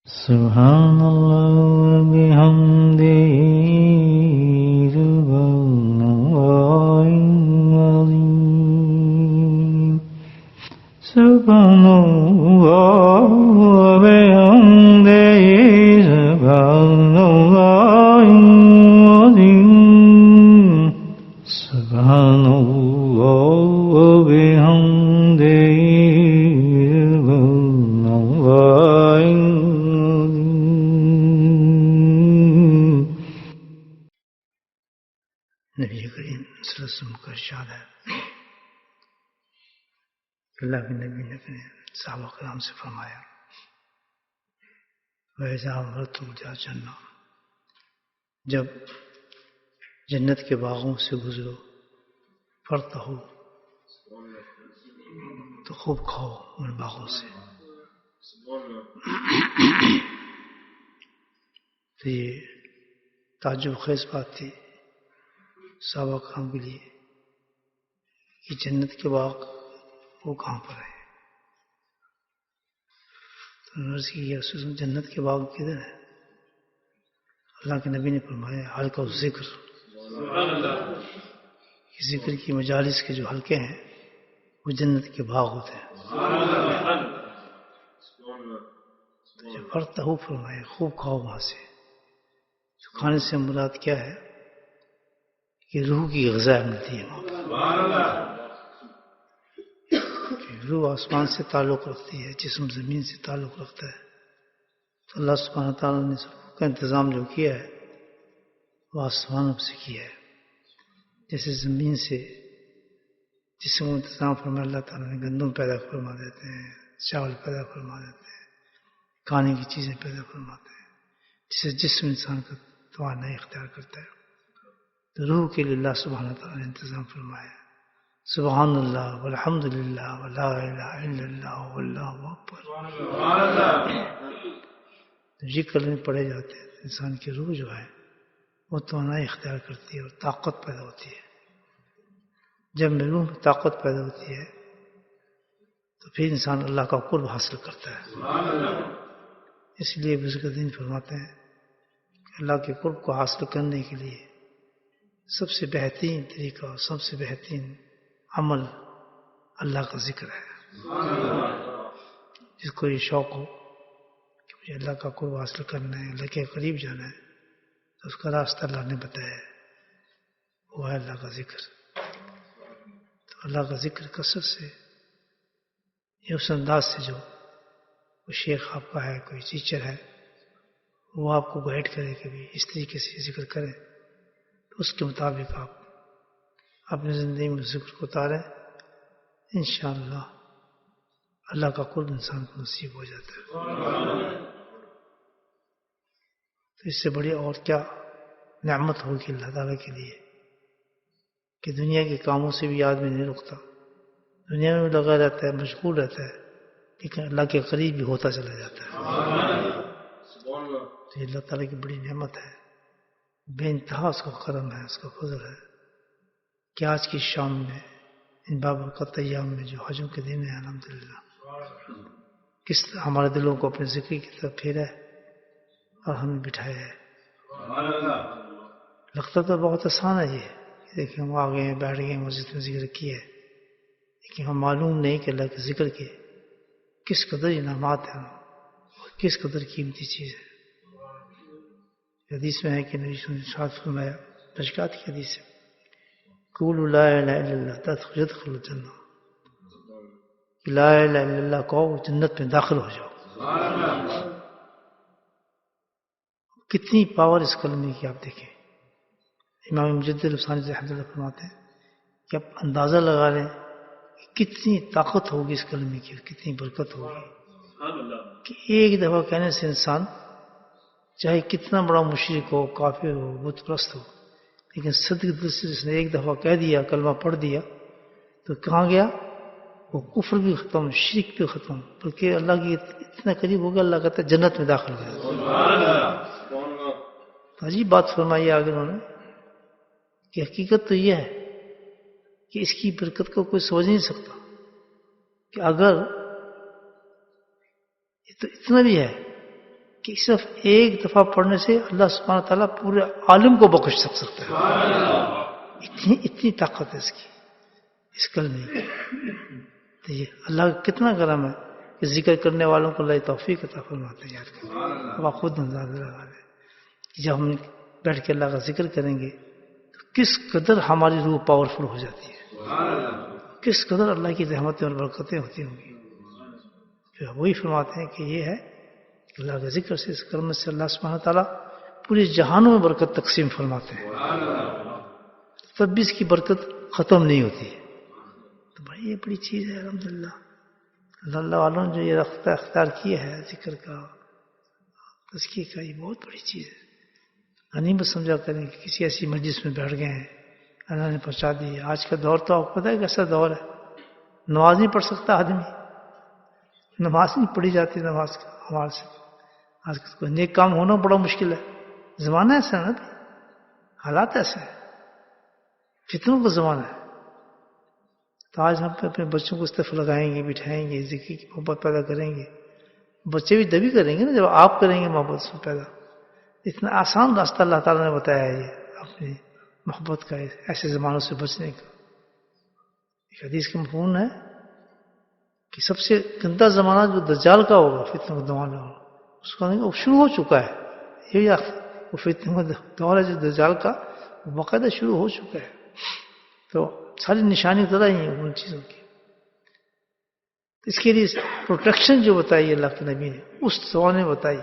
Subhanallah bihamdihi subhanallahil azim. Subhanallah bihamdihi subhanallahil azim. Subhanallah bihamdihi subhanallahil نبی کریم صلی اللہ علیہ وسلم کا ارشاد ہے، اللہ کے نبی نے اپنے صحابہ کرام سے فرمایا، وَإِذَا مَرَرْتُمْ بِالْجَنَّةِ، جب جنت کے باغوں سے گزرو، فَارْتَحُوا، تو خوب کھاؤ ان باغوں سے۔ تو یہ تعجب خیز بات تھی صحابہ کرام کے لیے کہ جنت کے باغ وہ کہاں پر ہے؟ تو عرض کی جنت کے باغ کدھر ہے؟ اللہ کے نبی نے فرمایا، حلقہ ذکر، ذکر کی مجالس کے جو حلقے ہیں وہ جنت کے باغ ہوتے ہیں۔ تو جب فرتہو فرمایا، خوب کھاؤ وہاں سے۔ تو کھانے سے مراد کیا ہے کہ روح کی غذا ملتی ہے وہاں پر۔ روح آسمان سے تعلق رکھتی ہے، جسم زمین سے تعلق رکھتا ہے، تو اللہ سبحانہ تعالیٰ نے سب کا انتظام جو کیا ہے وہ آسمانوں سے کیا ہے۔ جیسے زمین سے جسم کا انتظام فرمایا اللہ تعالیٰ نے، گندم پیدا فرما دیتے ہیں، چاول پیدا فرما دیتے ہیں، کھانے کی چیزیں پیدا فرماتے ہیں، جسے جسم انسان کا توانائی اختیار کرتا ہے، تو روح کے لیے اللہ سبحانہ تعالیٰ نے انتظام فرمایا۔ سبحان اللہ والحمد للہ ولا الہ الا اللہ واللہ اکبر، یہ کلمے پڑھے جاتے ہیں، انسان کی روح جو ہے وہ توانائی اختیار کرتی ہے اور طاقت پیدا ہوتی ہے۔ جب روح میں طاقت پیدا ہوتی ہے تو پھر انسان اللہ کا قرب حاصل کرتا ہے۔ اس لیے بزرگدین فرماتے ہیں کہ اللہ کے قرب کو حاصل کرنے کے لیے سب سے بہترین طریقہ اور سب سے بہترین عمل اللہ کا ذکر ہے۔ جس کو یہ شوق ہو کہ مجھے اللہ کا قرب حاصل کرنا ہے، اللہ کے قریب جانا ہے، تو اس کا راستہ اللہ نے بتایا ہے، وہ ہے اللہ کا ذکر۔ تو اللہ کا ذکر کثرت سے، یہ اس انداز سے جو کوئی شیخ آپ کا ہے، کوئی ٹیچر ہے، وہ آپ کو گائیڈ کرے کہ بھی اس طریقے سے ذکر کریں، تو اس کے مطابق آپ اپنی زندگی میں ذکر کو اتاریں، انشاءاللہ اللہ کا قرب انسان کو نصیب ہو جاتا ہے۔ تو اس سے بڑی اور کیا نعمت ہوگی اللہ تعالیٰ کے لیے کہ دنیا کے کاموں سے بھی آدمی نہیں رکتا، دنیا میں بھی لگا رہتا ہے، مشغول رہتا ہے، لیکن اللہ کے قریب بھی ہوتا چلا جاتا ہے۔ تو یہ اللہ تعالیٰ کی بڑی نعمت ہے، بے انتہا اس کا کرم ہے، اس کا فضل ہے کہ آج کی شام میں ان بابرکت ایام میں جو حجوں کے دن ہیں، الحمدللہ کس طرح ہمارے دلوں کو اپنے ذکر کی طرف پھیرا ہے اور ہمیں بٹھایا ہے۔ لگتا تو بہت آسان ہے یہ، دیکھیں ہم آ گئے ہیں، بیٹھ گئے ہیں، مسجد میں ذکر کیا ہے، لیکن ہم معلوم نہیں کہ اللہ کے ذکر کے کس قدر انعامات ہیں اور کس قدر قیمتی چیز ہے۔ حدیث میں ہے کہ نبی صلی اللہ علیہ وسلم نے فرمایا، مشکات کی حدیث ہے، قولوا لا الہ الا اللہ تدخلوا الجنہ، لا الہ الا اللہ کہو جنت میں داخل ہو جاؤ۔ کتنی پاور اس کلمے کی آپ دیکھیں۔ امام مجدد الثانی رحمۃ اللہ فرماتے ہیں کہ آپ اندازہ لگا لیں کہ کتنی طاقت ہوگی اس کلمے کی، کتنی برکت ہوگی کہ ایک دفعہ کہنے سے انسان چاہے کتنا بڑا مشرک ہو، کافر ہو، بت پرست ہو، لیکن صدق دل سے جس نے ایک دفعہ کہہ دیا، کلمہ پڑھ دیا، تو کہاں گیا وہ کفر بھی ختم، شرک بھی ختم، بلکہ اللہ کی اتنا قریب ہو گیا، اللہ کہتا ہے جنت میں داخل ہو جائے۔ عجیب بات فرمائی آگے انہوں نے کہ حقیقت تو یہ ہے کہ اس کی برکت کو کوئی سمجھ نہیں سکتا کہ اگر تو اتنا بھی ہے کہ صرف ایک دفعہ پڑھنے سے اللہ سبحانہ تعالیٰ پورے عالم کو بخش سکتا ہے. اتنی طاقت ہے اس کلمے کی. تو یہ اللہ کا کتنا کرم ہے کہ ذکر کرنے والوں کو اللہ توفیق عطا فرماتے ہیں. یاد کریں اب آپ خود اندازہ لگا لیں کہ جب ہم بیٹھ کے اللہ کا ذکر کریں گے تو کس قدر ہماری روح پاورفل ہو جاتی ہے, کس قدر اللہ کی رحمتیں اور برکتیں ہوتی ہوں گی. پھر وہی فرماتے ہیں کہ یہ ہے کہ اللہ کے ذکر سے, اس کرم سے اللہ سبحانہ تعالیٰ پوری جہانوں میں برکت تقسیم فرماتے ہیں, تب بھی اس کی برکت ختم نہیں ہوتی ہے. تو بھائی یہ بڑی چیز ہے الحمدللہ. اللہ والوں نے جو یہ رختہ اختیار کیا ہے ذکر کا, تذکیر کا, یہ بہت بڑی چیز ہے. نہیں بس سمجھا کریں کہ کسی ایسی مجلس میں بیٹھ گئے ہیں, اللہ نے پہنچا دی. آج کا دور تو آپ کو پتہ ہے کیسا دور ہے, نماز نہیں پڑھ سکتا آدمی, نماز نہیں پڑھی جاتی نماز کا ہمارے سے. آج کل کوئی نیک کام ہونا بڑا مشکل ہے. زمانہ ایسا ہے نا, حالات ایسے ہیں, فتنوں کا زمانہ ہے. تو آج ہم اپنے بچوں کو اس طرف لگائیں گے, بٹھائیں گے, ذکر کی محبت پیدا کریں گے. بچے بھی تبھی کریں گے نا جب آپ کریں گے محبت سے پیدا. اتنا آسان راستہ اللہ تعالیٰ نے بتایا ہے یہ اپنی محبت کا, ایسے زمانوں سے بچنے کا. ایک حدیث کا مفہوم ہے کہ سب سے گندا زمانہ جو دجال کا ہوگا, فتنوں کا زمانہ ہوگا, اس کا نہیں, وہ شروع ہو چکا ہے. یہ وہ فتنوں کا دور ہے جو دجال کا, وہ باقاعدہ شروع ہو چکا ہے. تو ساری نشانی ذرا ہی ہیں ان چیزوں کی. اس کے لیے پروٹیکشن جو بتائی اللہ کے نبی نے اس زمانے میں بتائی.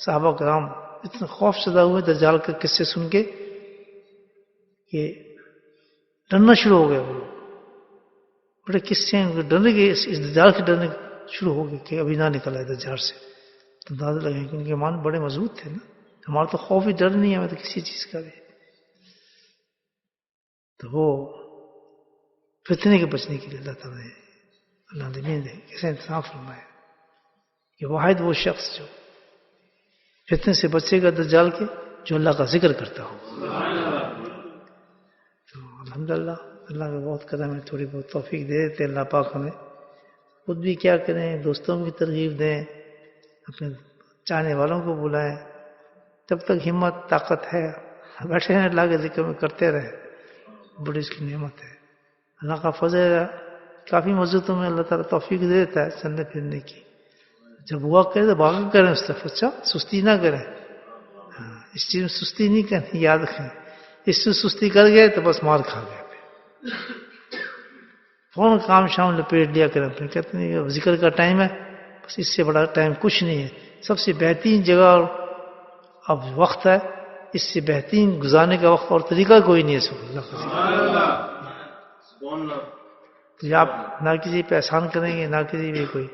صحابہ کرام اتنا خوف زدہ ہوئے دجال کے قصے سن کے کہ ڈرنا شروع ہو گیا. وہ لوگ بڑے قصے ہیں, ڈرنے کے, اس دجال کے ڈرنے شروع ہو گئے کہ ابھی نہ نکلا ہے دجال سے. تو اندازہ لگے کہ ان کے ایمان بڑے مضبوط تھے نا. ہمارا تو خوف ہی ڈر نہیں ہے ہمیں تو کسی چیز کا بھی. تو وہ فتنے کے بچنے کے لیے اللہ تعالیٰ نے, اللہ نے کیسا انتظام فرمایا کہ واحد وہ شخص جو فتنے سے بچے گا دجال کے, جو اللہ کا ذکر کرتا ہو. تو الحمدللہ اللہ کا بہت کرم ہے, تھوڑی بہت توفیق دے دیتے اللہ پاک ہمیں. خود بھی کیا کریں, دوستوں کی ترغیب دیں, اپنے چاہنے والوں کو بلائیں. جب تک ہمت طاقت ہے بیٹھے ہیں اللہ کے ذکر میں کرتے رہے, بڑی اس کی نعمت ہے. اللہ کا فضل ہے, کافی مسجدوں میں اللہ تعالیٰ توفیق دے دیتا ہے چلنے پھرنے کی. جب ہوا کرے تو بھاگ کریں اس طرف, اچھا سستی نہ کریں. اس چیز میں سستی نہیں کرنی, یاد رکھیں. اس میں سستی کر گئے تو بس مار کھا گئے. فوراً کام شام لپیٹ لیا کریں اپنے. کہتے ہیں ذکر کا ٹائم ہے, بس اس سے بڑا ٹائم کچھ نہیں ہے. سب سے بہترین جگہ اور اب وقت ہے, اس سے بہترین گزارنے کا وقت اور طریقہ کوئی نہیں ہے. سب اللہ کا ذکر. تو آپ نہ کسی پہ احسان کریں گے, نہ کسی بھی کوئی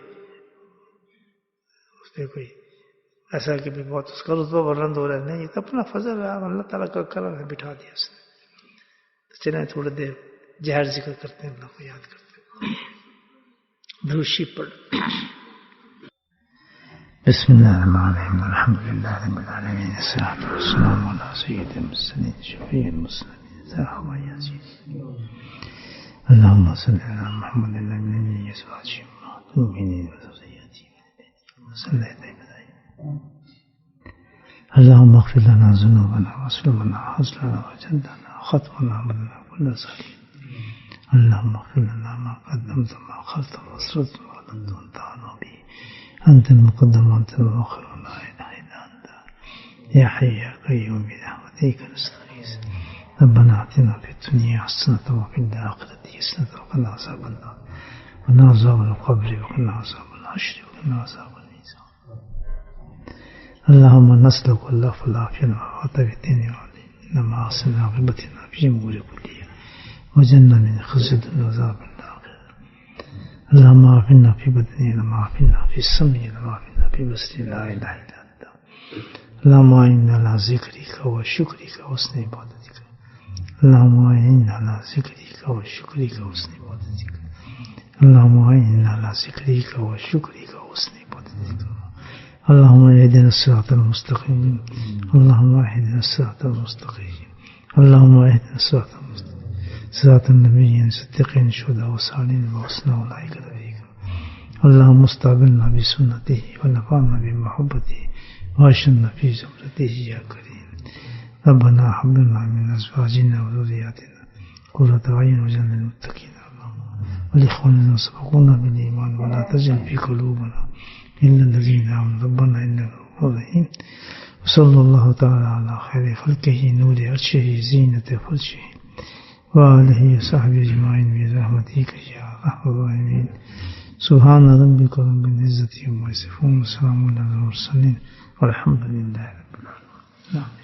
کوئی ایسا کہ بہت اس کا رتبہ بلند ہو رہا ہے, نہیں. یہ تو اپنا فضل ہے, اللہ تعالیٰ کا کرم ہے, بٹھا دیا اس نے. تو چلیں تھوڑی دیر جہر ذکر کرتے ہیں, اللہ کو یاد کرتے ہیں. درود شریف پڑھ. بسم اللہ الرحمن الرحیم, الحمد للہ رب العالمین, الصلاۃ والسلام علی سید المرسلین شفیع المسلمین ذاہب یاسین. اللهم صل على محمد النبي ازواجه المؤمنين وذريته صليت عليه. اللهم اغفر لنا ذنوبنا واغفر لنا حزننا وجدنا خطأنا ومنا كل صالح. اللهم اغفر لنا ما قدمت وما أخرت وأسررت وأعلنت وأنت أعلم به. أنت المقدم وأنت المؤخر, لا إله إلا أنت يا حي يا قيوم برحمتك نستغيث. ربنا آتنا في الدنيا حسنة وفي الآخرة حسنة وقنا عذاب النار وقنا عذاب القبر وقنا عذاب الحشر وقنا عذاب الميزان. اللهم نسألك اللطف والعافية والعافية في الدين والدين, إنما أحسن عاقبتنا في أمور كلها وجنة من خزي الدنيا وعذاب الآخرة. اللهم عافنا في بدني, اللهم عافنا في سمعي, اللهم عافنا في بصري, لا إله إلا أنت. اللهم أعنا على ذكرك وشكرك وحسن عبادتك. اللهم أعنا على ذكرك وشكرك وحسن عبادتك. اللهم أعنا على ذكرك وشكرك وحسن عبادتك. اللهم اهدنا الصراط المستقيم. اللهم اهدنا الصراط المستقيم. اللهم اهدنا الصراط المستقيم, صراط النبيين الصديقين الشهداء والصالحين وحسن أولئك رفيقا. اللهم استعملنا بسنته ونفعنا بمحبته واشرنا في زمرته يا كريم ربنا هب لنا من أزواجنا وذرياتنا قرة أعين واجعلنا للمتقين ولإخواننا سبقونا بالإيمان ولا تجعل في قلوبنا إلا الذين آمنوا ربنا إنك غفور رحيم وصلى الله تعالى على خير خلقه نور عرشه زينة فرشه وآله وصحبه أجمعين برحمتك يا أرحم الراحمين سبحان ربك رب العزة عما يصفون وسلام على المرسلين والحمد لله رب العالمين.